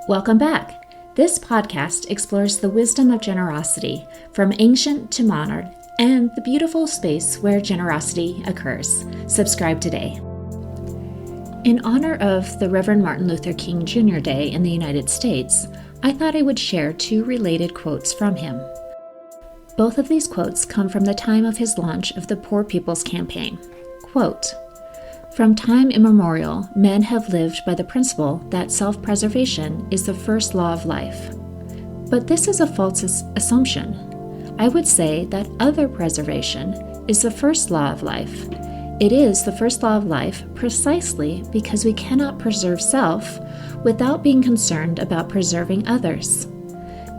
Welcome back. This podcast explores the wisdom of generosity from ancient to modern and the beautiful space where generosity occurs. Subscribe today. In honor of the Reverend Martin Luther King Jr. Day in the United States, I thought I would share two related quotes from him. Both of these quotes come from the time of his launch of the Poor People's Campaign. Quote, "From time immemorial, men have lived by the principle that self-preservation is the first law of life. But this is a false assumption. I would say that other preservation is the first law of life. It is the first law of life precisely because we cannot preserve self without being concerned about preserving others.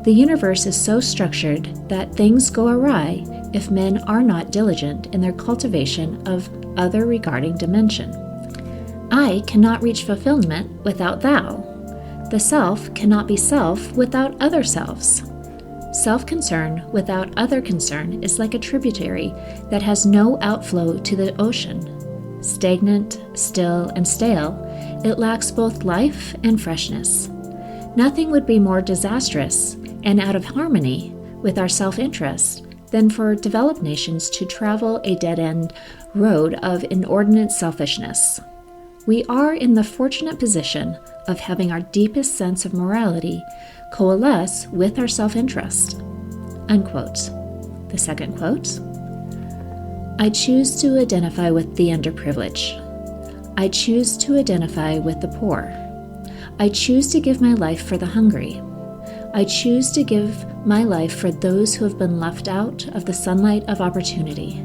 The universe is so structured that things go awry if men are not diligent in their cultivation of other regarding dimension. I cannot reach fulfillment without thou. The self cannot be self without other selves. Self-concern without other concern is like a tributary that has no outflow to the ocean. Stagnant, still, and stale, it lacks both life and freshness. Nothing would be more disastrous and out of harmony with our self-interest than for developed nations to travel a dead-end road of inordinate selfishness. We are in the fortunate position of having our deepest sense of morality coalesce with our self-interest." Unquote. The second quote, "I choose to identify with the underprivileged. I choose to identify with the poor. I choose to give my life for the hungry. I choose to give my life for those who have been left out of the sunlight of opportunity.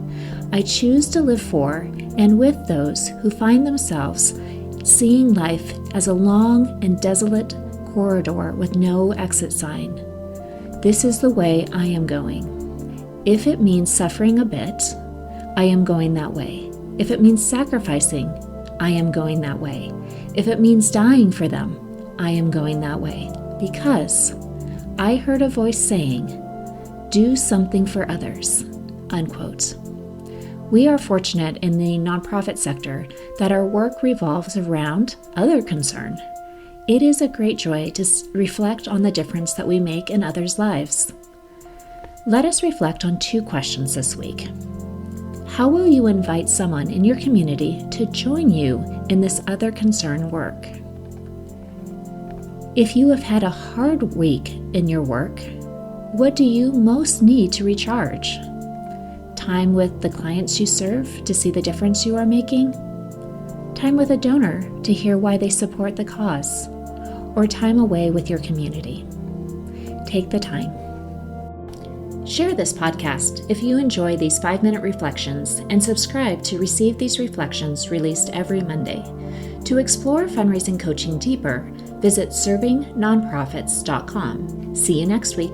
I choose to live for and with those who find themselves seeing life as a long and desolate corridor with no exit sign. This is the way I am going. If it means suffering a bit, I am going that way. If it means sacrificing, I am going that way. If it means dying for them, I am going that way. Because I heard a voice saying, 'Do something for others.'" Unquote. We are fortunate in the nonprofit sector that our work revolves around other concern. It is a great joy to reflect on the difference that we make in others' lives. Let us reflect on two questions this week. How will you invite someone in your community to join you in this other concern work? If you have had a hard week in your work, what do you most need to recharge? Time with the clients you serve to see the difference you are making? Time with a donor to hear why they support the cause? Or time away with your community? Take the time. Share this podcast if you enjoy these 5-minute reflections and subscribe to receive these reflections released every Monday. To explore fundraising coaching deeper, visit servingnonprofits.com. See you next week.